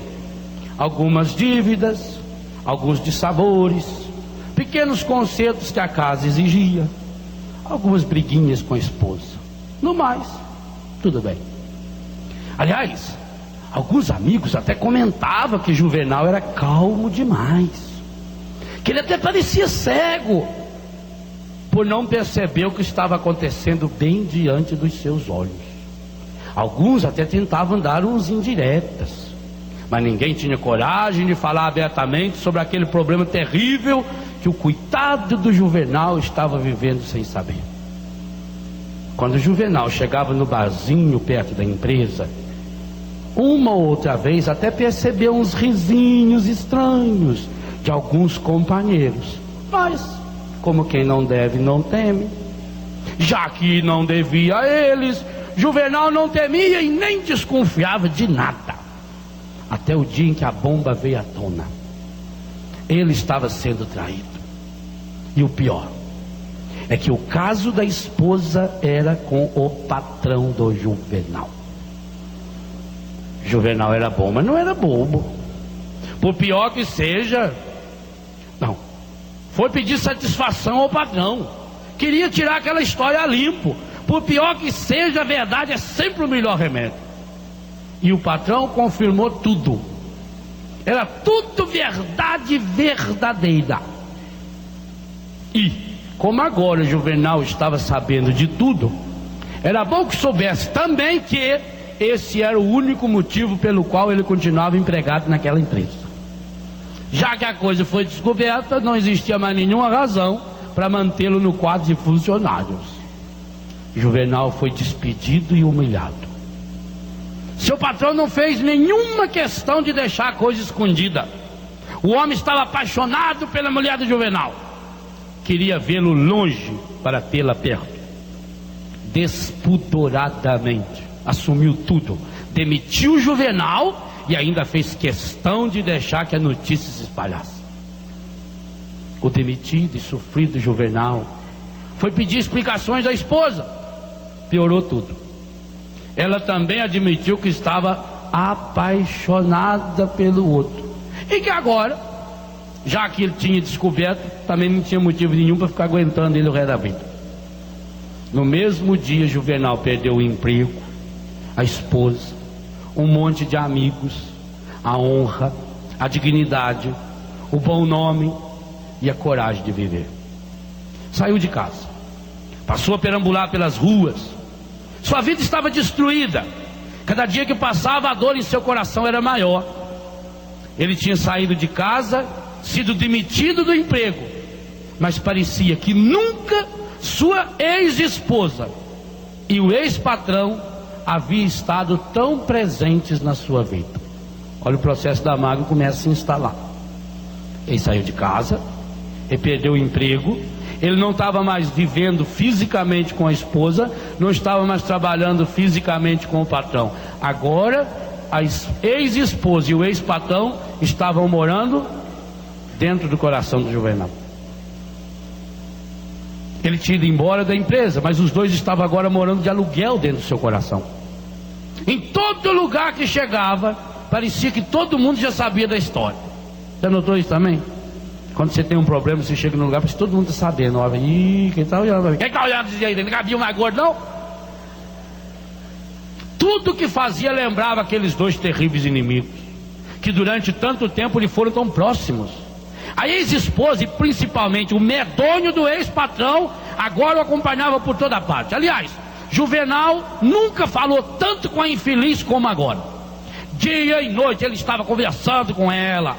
A: Algumas dívidas, alguns dissabores, pequenos concertos que a casa exigia, algumas briguinhas com a esposa. No mais, tudo bem. Aliás, alguns amigos até comentavam que Juvenal era calmo demais, que ele até parecia cego, por não perceber o que estava acontecendo bem diante dos seus olhos. Alguns até tentavam dar uns indiretas, mas ninguém tinha coragem de falar abertamente sobre aquele problema terrível que o coitado do Juvenal estava vivendo sem saber. Quando o Juvenal chegava no barzinho perto da empresa, uma ou outra vez até percebeu uns risinhos estranhos de alguns companheiros. Mas, como quem não deve, não teme. Já que não devia a eles, Juvenal não temia e nem desconfiava de nada. Até o dia em que a bomba veio à tona. Ele estava sendo traído. E o pior é que o caso da esposa era com o patrão do Juvenal. Juvenal era bom, mas não era bobo. Por pior que seja, não, foi pedir satisfação ao patrão. Queria tirar aquela história a limpo. Por pior que seja, a verdade é sempre o melhor remédio. E o patrão confirmou tudo. Era tudo verdade verdadeira. E como agora o Juvenal estava sabendo de tudo, era bom que soubesse também que esse era o único motivo pelo qual ele continuava empregado naquela empresa. Já que a coisa foi descoberta, não existia mais nenhuma razão para mantê-lo no quadro de funcionários. Juvenal foi despedido e humilhado. Seu patrão não fez nenhuma questão de deixar a coisa escondida. O homem estava apaixonado pela mulher do Juvenal. Queria vê-lo longe para tê-la perto. Despudoradamente assumiu tudo, demitiu o Juvenal e ainda fez questão de deixar que a notícia se espalhasse. O demitido e sofrido Juvenal foi pedir explicações à esposa. Piorou tudo. Ela também admitiu que estava apaixonada pelo outro e que agora, já que ele tinha descoberto, também não tinha motivo nenhum para ficar aguentando ele o resto da vida. No mesmo dia, Juvenal perdeu o emprego, a esposa, um monte de amigos, a honra, a dignidade, o bom nome e a coragem de viver. Saiu de casa, passou a perambular pelas ruas. Sua vida estava destruída. Cada dia que passava, a dor em seu coração era maior. Ele tinha saído de casa, sido demitido do emprego, mas parecia que nunca sua ex-esposa e o ex-patrão havia estado tão presentes na sua vida. Olha, o processo da mágoa começa a se instalar. Ele saiu de casa, ele perdeu o emprego, ele não estava mais vivendo fisicamente com a esposa, não estava mais trabalhando fisicamente com o patrão. Agora, a ex-esposa e o ex-patrão estavam morando dentro do coração do Juvenal. Ele tinha ido embora da empresa, mas os dois estavam agora morando de aluguel dentro do seu coração. Em todo lugar que chegava, parecia que todo mundo já sabia da história. Você notou isso também? Quando você tem um problema, você chega num lugar, parece que todo mundo está sabendo. Olha, quem está olhando para mim? Quem está olhando dizia aí? Não cabia mais gordo, não? Tudo que fazia lembrava aqueles dois terríveis inimigos, que durante tanto tempo lhe foram tão próximos. A ex-esposa e principalmente o medonho do ex-patrão agora o acompanhava por toda parte. Aliás, Juvenal nunca falou tanto com a infeliz como agora. Dia e noite ele estava conversando com ela.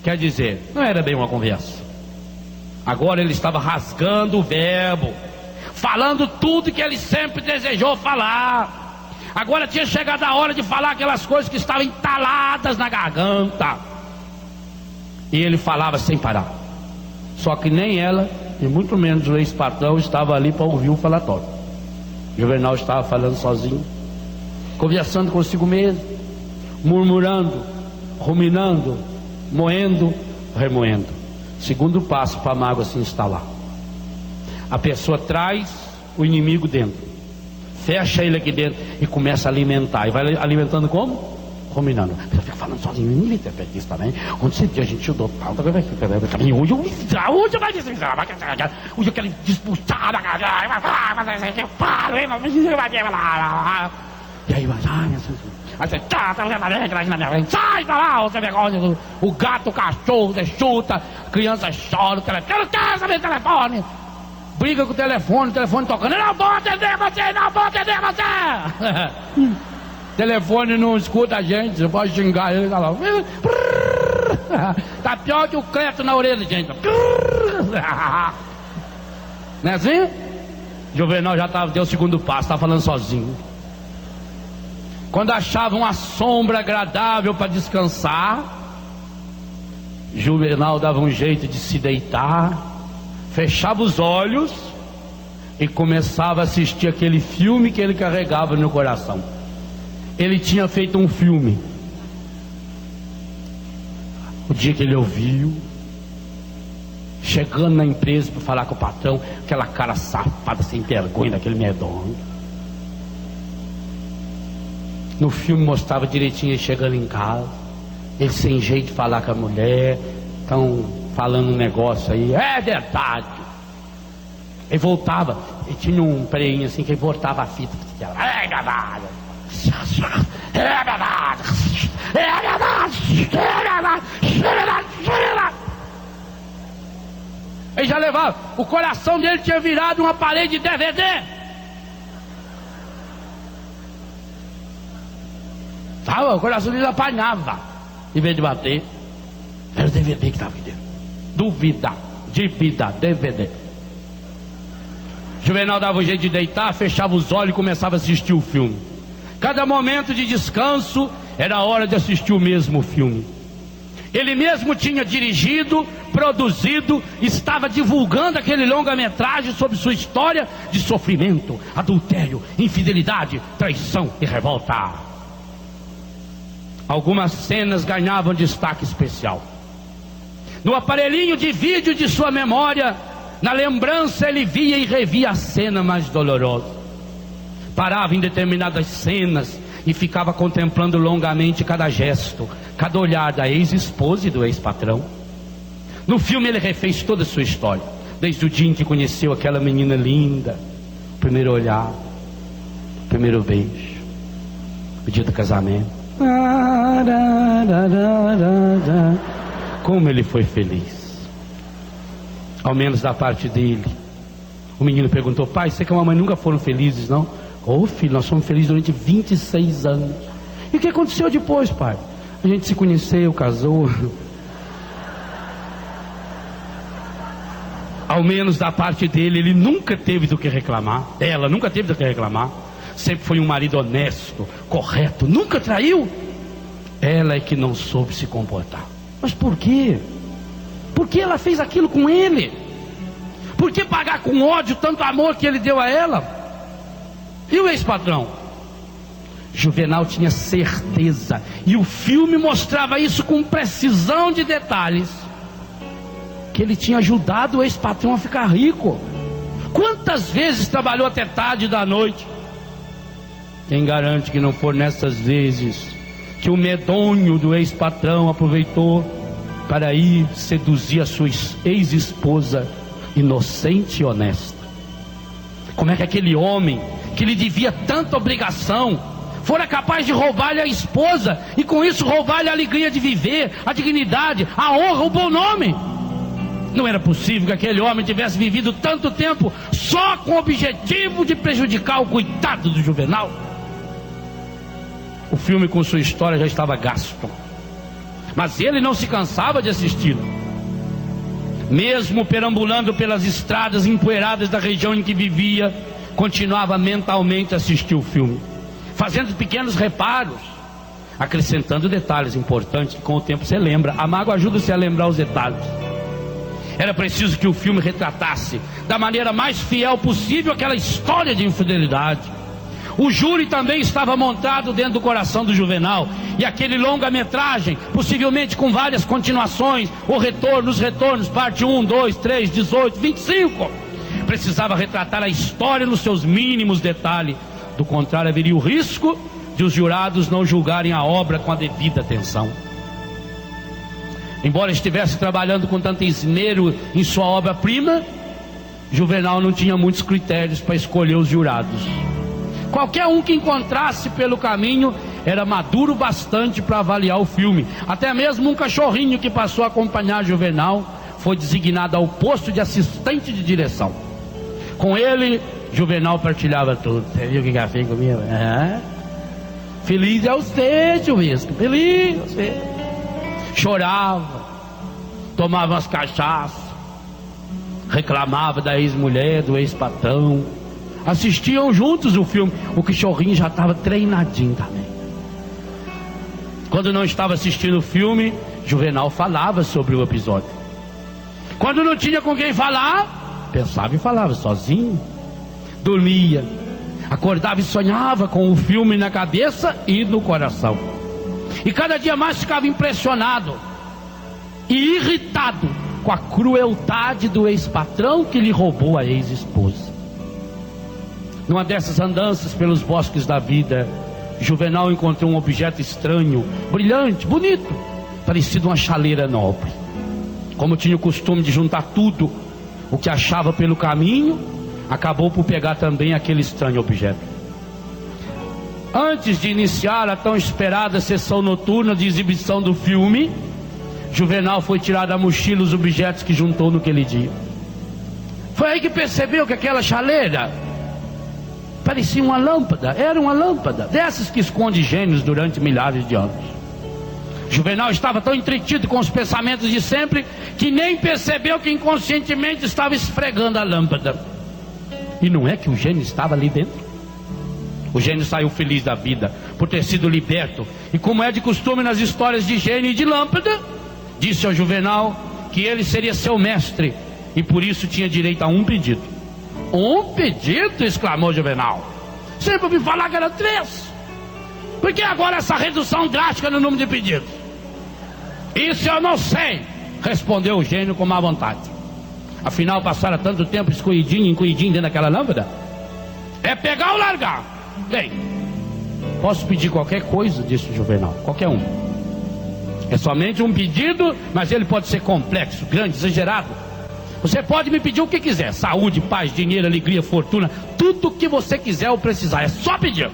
A: Quer dizer, não era bem uma conversa. Agora ele estava rasgando o verbo, falando tudo que ele sempre desejou falar. Agora tinha chegado a hora de falar aquelas coisas que estavam entaladas na garganta. E ele falava sem parar. Só que nem ela, e muito menos o ex-patrão, estava ali para ouvir o falatório. Juvenal estava falando sozinho, conversando consigo mesmo, murmurando, ruminando, moendo, remoendo. Segundo passo para a mágoa se instalar. A pessoa traz o inimigo dentro, fecha ele aqui dentro e começa a alimentar. E vai alimentando como? Combinando. Você fica falando sozinho, ninguém interpreta isso também. Onde você a gente deu tal, hoje eu quero disputar, e aí vai, sai pra lá, você vergonha, o gato, o cachorro, você chuta, a criança chora, eu quero saber o telefone, briga com o telefone tocando, eu não vou atender você, não vou atender você. Telefone não escuta a gente, você pode xingar ele, tá lá. Tá pior que o creto na orelha, gente. Não é assim? Juvenal já deu o segundo passo, estava falando sozinho. Quando achava uma sombra agradável para descansar, Juvenal dava um jeito de se deitar, fechava os olhos e começava a assistir aquele filme que ele carregava no coração. Ele tinha feito um filme. O dia que ele ouviu, chegando na empresa para falar com o patrão, aquela cara safada, sem vergonha, daquele medonho. No filme mostrava direitinho ele chegando em casa, ele sem jeito de falar com a mulher, estão falando um negócio aí, é verdade. Ele voltava, ele tinha um preinho assim que ele voltava a fita, é verdade. É verdade, é verdade, é verdade. Ele já levava, o coração dele tinha virado uma parede de DVD. Sabe, o coração dele apanhava, em vez de bater. Era o DVD que estava aqui dentro. Dúvida, dívida, DVD. Juvenal dava um jeito de deitar, fechava os olhos e começava a assistir o filme. Cada momento de descanso era a hora de assistir o mesmo filme. Ele mesmo tinha dirigido, produzido, estava divulgando aquele longa-metragem sobre sua história de sofrimento, adultério, infidelidade, traição e revolta. Algumas cenas ganhavam destaque especial. No aparelhinho de vídeo de sua memória, na lembrança ele via e revia a cena mais dolorosa. Parava em determinadas cenas e ficava contemplando longamente cada gesto, cada olhar da ex-esposa e do ex-patrão. No filme ele refez toda a sua história, desde o dia em que conheceu aquela menina linda, o primeiro olhar, o primeiro beijo, o dia do casamento. Como ele foi feliz, ao menos da parte dele. O menino perguntou: pai, você que a mamãe nunca foram felizes, não? Ô filho, nós fomos felizes durante 26 anos. E o que aconteceu depois, pai? A gente se conheceu, casou. Ao menos da parte dele, ele nunca teve do que reclamar. Ela nunca teve do que reclamar. Sempre foi um marido honesto, correto, nunca traiu. Ela é que não soube se comportar. Mas por quê? Por que ela fez aquilo com ele? Por que pagar com ódio tanto amor que ele deu a ela? E o ex-patrão? Juvenal tinha certeza, e o filme mostrava isso com precisão de detalhes, que ele tinha ajudado o ex-patrão a ficar rico. Quantas vezes trabalhou até tarde da noite? Quem garante que não foram nessas vezes que o medonho do ex-patrão aproveitou para ir seduzir a sua ex-esposa inocente e honesta? Como é que aquele homem que lhe devia tanta obrigação fora capaz de roubar-lhe a esposa e com isso roubar-lhe a alegria de viver, a dignidade, a honra, o bom nome? Não era possível que aquele homem tivesse vivido tanto tempo só com o objetivo de prejudicar o coitado do Juvenal. O filme com sua história já estava gasto, mas ele não se cansava de assisti-lo. Mesmo perambulando pelas estradas empoeiradas da região em que vivia, continuava mentalmente a assistir o filme, fazendo pequenos reparos, acrescentando detalhes importantes que com o tempo você lembra. A mágoa ajuda-se a lembrar os detalhes. Era preciso que o filme retratasse da maneira mais fiel possível aquela história de infidelidade. O júri também estava montado dentro do coração do Juvenal, e aquele longa-metragem, possivelmente com várias continuações, os retornos, parte 1, 2, 3, 18, 25, precisava retratar a história nos seus mínimos detalhes. Do contrário, haveria o risco de os jurados não julgarem a obra com a devida atenção. Embora estivesse trabalhando com tanto esmero em sua obra-prima, Juvenal não tinha muitos critérios para escolher os jurados. Qualquer um que encontrasse pelo caminho era maduro bastante para avaliar o filme. Até mesmo um cachorrinho que passou a acompanhar Juvenal foi designado ao posto de assistente de direção. Com ele, Juvenal partilhava tudo. Você viu o que ela fez comigo? Feliz é você, Chuvisco, feliz é você. Chorava, tomava umas cachaças, reclamava da ex-mulher, do ex-patrão. Assistiam juntos o filme. O cachorrinho já estava treinadinho também. Quando não estava assistindo o filme, Juvenal falava sobre o episódio. Quando não tinha com quem falar, pensava e falava sozinho. Dormia, acordava e sonhava com o filme na cabeça e no coração. E cada dia mais ficava impressionado e irritado com a crueldade do ex-patrão que lhe roubou a ex-esposa. Numa dessas andanças pelos bosques da vida, Juvenal encontrou um objeto estranho, brilhante, bonito, parecido uma chaleira nobre. Como tinha o costume de juntar tudo o que achava pelo caminho, acabou por pegar também aquele estranho objeto. Antes de iniciar a tão esperada sessão noturna de exibição do filme, Juvenal foi tirar da mochila os objetos que juntou naquele dia. Foi aí que percebeu que aquela chaleira parecia uma lâmpada, era uma lâmpada, dessas que esconde gênios durante milhares de anos. Juvenal estava tão entretido com os pensamentos de sempre, que nem percebeu que inconscientemente estava esfregando a lâmpada. E não é que o gênio estava ali dentro? O gênio saiu feliz da vida, por ter sido liberto, e como é de costume nas histórias de gênio e de lâmpada, disse ao Juvenal que ele seria seu mestre, e por isso tinha direito a um pedido. Um pedido? Exclamou Juvenal. Sempre ouvi falar que era 3. Por que agora essa redução drástica no número de pedidos? Isso eu não sei, respondeu o gênio com má vontade. Afinal, passara tanto tempo escorridinho dentro daquela lâmpada. É pegar ou largar? Bem, posso pedir qualquer coisa, disse o Juvenal, qualquer um. É somente um pedido, mas ele pode ser complexo, grande, exagerado. Você pode me pedir o que quiser: saúde, paz, dinheiro, alegria, fortuna, tudo o que você quiser ou precisar, é só pedir.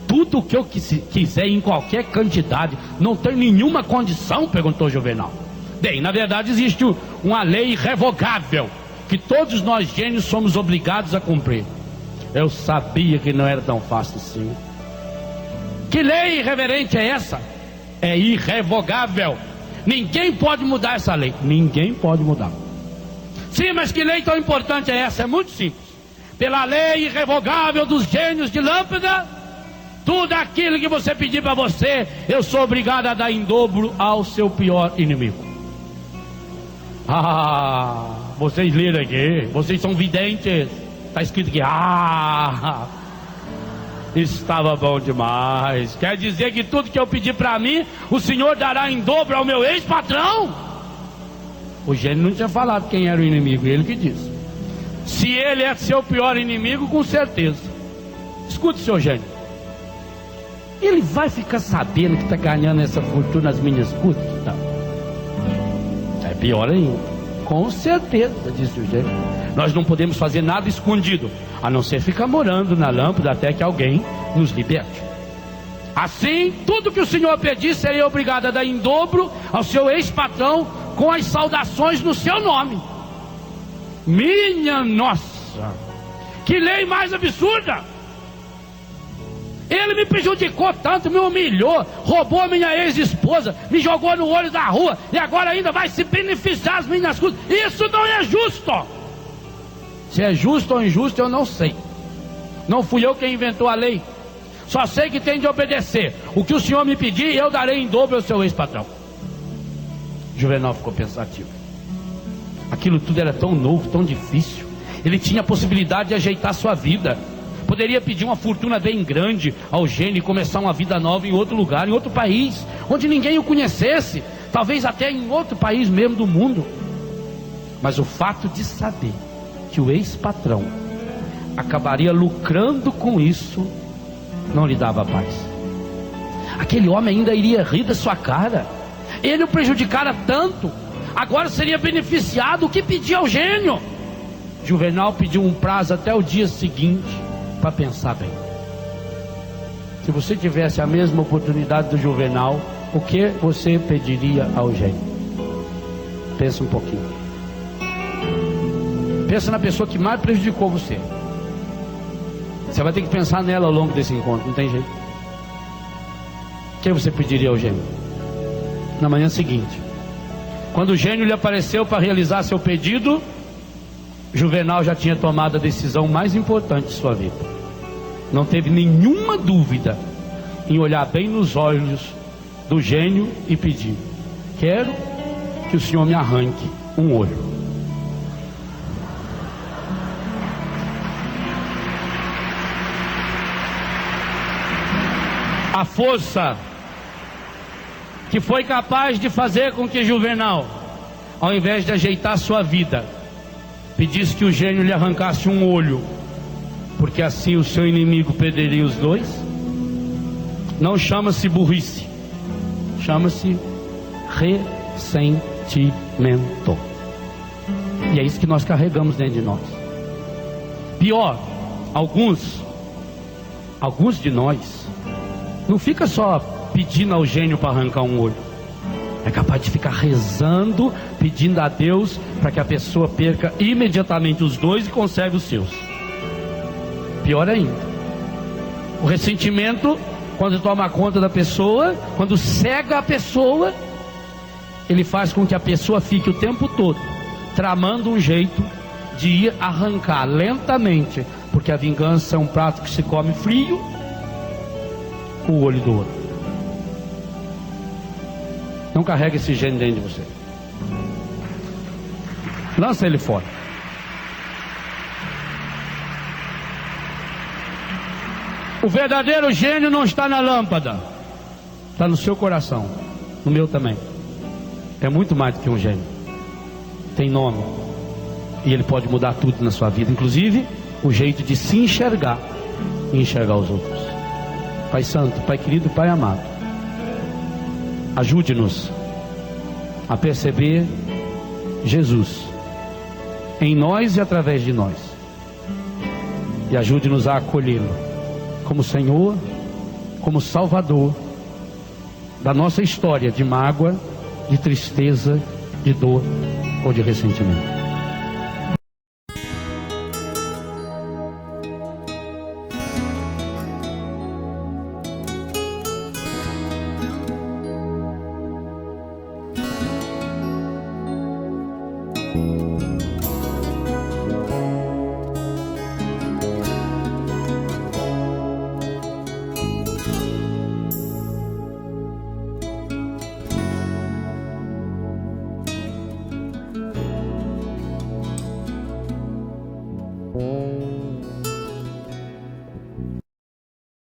A: Tudo o que eu quiser em qualquer quantidade. Não tem nenhuma condição? Perguntou Juvenal. Bem, na verdade existe uma lei irrevogável que todos nós gênios somos obrigados a cumprir. Eu sabia que não era tão fácil assim. Que lei irreverente é essa? É irrevogável. Ninguém pode mudar essa lei. Ninguém pode mudar. Sim, mas que lei tão importante é essa? É muito simples. Pela lei irrevogável dos gênios de lâmpada, tudo aquilo que você pedir para você, eu sou obrigado a dar em dobro ao seu pior inimigo. Ah, vocês leram aqui, vocês são videntes. Está escrito aqui, estava bom demais. Quer dizer que tudo que eu pedir para mim, o Senhor dará em dobro ao meu ex-patrão? O gênio não tinha falado quem era o inimigo, ele que disse. Se ele é seu pior inimigo, com certeza. Escute, seu gênio. Ele vai ficar sabendo que está ganhando essa fortuna nas minhas custas? Não. É pior ainda. Com certeza, disse o gênio. Nós não podemos fazer nada escondido, a não ser ficar morando na lâmpada até que alguém nos liberte. Assim, tudo que o Senhor pedir, seria obrigado a dar em dobro ao seu ex-patrão, com as saudações no seu nome. Minha nossa, que lei mais absurda! Ele me prejudicou tanto, me humilhou, roubou a minha ex-esposa, me jogou no olho da rua, e agora ainda vai se beneficiar das minhas custas. Isso não é justo! Se é justo ou injusto, eu não sei. Não fui eu quem inventou a lei. Só sei que tem de obedecer. O que o Senhor me pedir, eu darei em dobro ao seu ex-patrão. Juvenal ficou pensativo. Aquilo tudo era tão novo, tão difícil. Ele tinha a possibilidade de ajeitar sua vida. Poderia pedir uma fortuna bem grande ao gênio e começar uma vida nova em outro lugar, em outro país, onde ninguém o conhecesse, talvez até em outro país mesmo do mundo. Mas o fato de saber que o ex-patrão acabaria lucrando com isso, não lhe dava paz. Aquele homem ainda iria rir da sua cara. Ele o prejudicara tanto, agora seria beneficiado. O que pedia ao gênio? Juvenal pediu um prazo até o dia seguinte para pensar bem. Se você tivesse a mesma oportunidade do Juvenal, o que você pediria ao gênio? Pensa um pouquinho. Pensa na pessoa que mais prejudicou você. Você vai ter que pensar nela ao longo desse encontro, não tem jeito. O que você pediria ao gênio? Na manhã seguinte, quando o gênio lhe apareceu para realizar seu pedido, Juvenal já tinha tomado a decisão mais importante de sua vida. Não teve nenhuma dúvida em olhar bem nos olhos do gênio e pedir: quero que o Senhor me arranque um olho. A força que foi capaz de fazer com que Juvenal, ao invés de ajeitar sua vida, pedisse que o gênio lhe arrancasse um olho, porque assim o seu inimigo perderia os dois, não chama-se burrice, chama-se ressentimento. E é isso que nós carregamos dentro de nós. Pior, alguns de nós não fica só pedindo ao gênio para arrancar um olho, é capaz de ficar rezando, pedindo a Deus para que a pessoa perca imediatamente os dois e conserve os seus. Pior ainda, o ressentimento, quando toma conta da pessoa, quando cega a pessoa, ele faz com que a pessoa fique o tempo todo tramando um jeito de ir arrancar lentamente, porque a vingança é um prato que se come frio, o olho do outro. Não carrega esse gênio dentro de você. Lança ele fora. O verdadeiro gênio não está na lâmpada, está no seu coração, no meu também. É muito mais do que um gênio. Tem nome. E ele pode mudar tudo na sua vida, inclusive o jeito de se enxergar e enxergar os outros. Pai Santo, Pai querido, Pai amado, ajude-nos a perceber Jesus em nós e através de nós, e ajude-nos a acolhê-lo como Senhor, como Salvador da nossa história de mágoa, de tristeza, de dor ou de ressentimento.